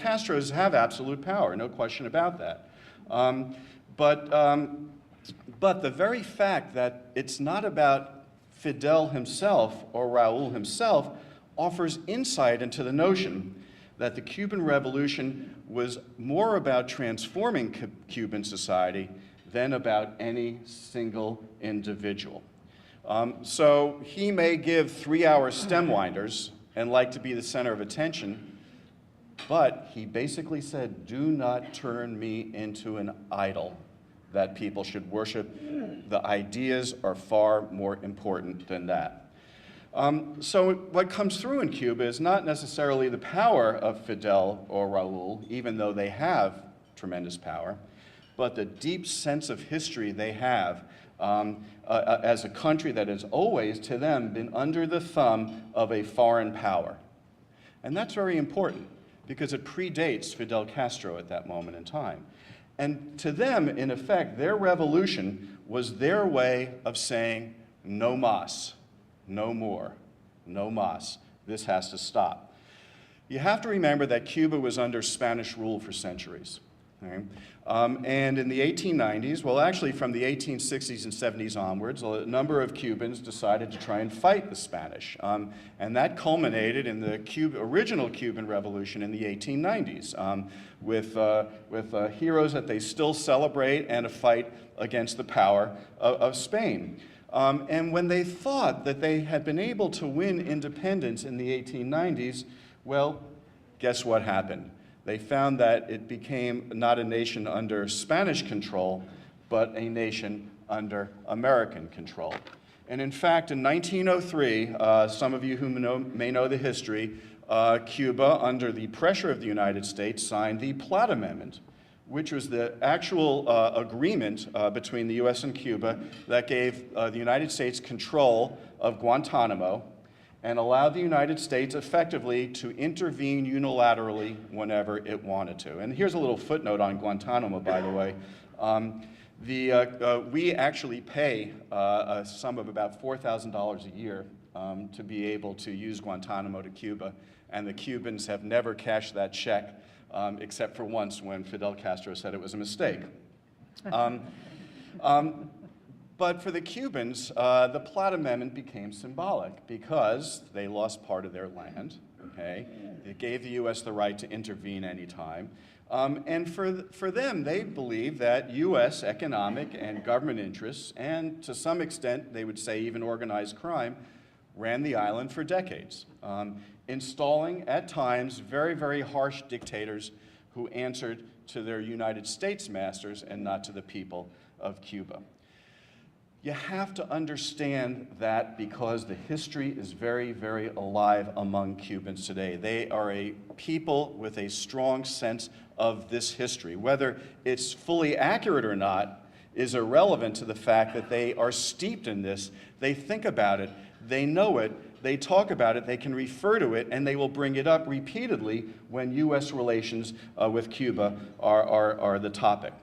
Castros have absolute power, no question about that. But the very fact that it's not about Fidel himself or Raúl himself offers insight into the notion that the Cuban Revolution was more about transforming Cuban society than about any single individual. So he may give 3-hour stem winders and like to be the center of attention, but he basically said, do not turn me into an idol that people should worship. The ideas are far more important than that. So what comes through in Cuba is not necessarily the power of Fidel or Raúl, even though they have tremendous power, but the deep sense of history they have as a country that has always, to them, been under the thumb of a foreign power. And that's very important because it predates Fidel Castro at that moment in time. And to them, in effect, their revolution was their way of saying, no más, no more, no más. This has to stop. You have to remember that Cuba was under Spanish rule for centuries. Okay? And in the 1890s, well, actually from the 1860s and 70s onwards, a number of Cubans decided to try and fight the Spanish. And that culminated in the original Cuban Revolution in the 1890s with heroes that they still celebrate and a fight against the power of Spain. And when they thought that they had been able to win independence in the 1890s, well, guess what happened? They found that it became not a nation under Spanish control, but a nation under American control. And in fact, in 1903, some of you who may know the history, Cuba, under the pressure of the United States, signed the Platt Amendment, which was the actual agreement between the US and Cuba that gave the United States control of Guantanamo and allowed the United States effectively to intervene unilaterally whenever it wanted to. And here's a little footnote on Guantanamo, by the way. We actually pay a sum of about $4,000 a year to be able to use Guantanamo to Cuba, and the Cubans have never cashed that check except for once when Fidel Castro said it was a mistake. But for the Cubans, the Platt Amendment became symbolic because they lost part of their land, okay? It gave the US the right to intervene anytime. And for them, they believed that US economic and government interests, and to some extent, they would say even organized crime, ran the island for decades, installing at times very, very harsh dictators who answered to their United States masters and not to the people of Cuba. You have to understand that because the history is very, very alive among Cubans today. They are a people with a strong sense of this history. Whether it's fully accurate or not is irrelevant to the fact that they are steeped in this. They think about it, they know it, they talk about it, they can refer to it, and they will bring it up repeatedly when US relations with Cuba are the topic.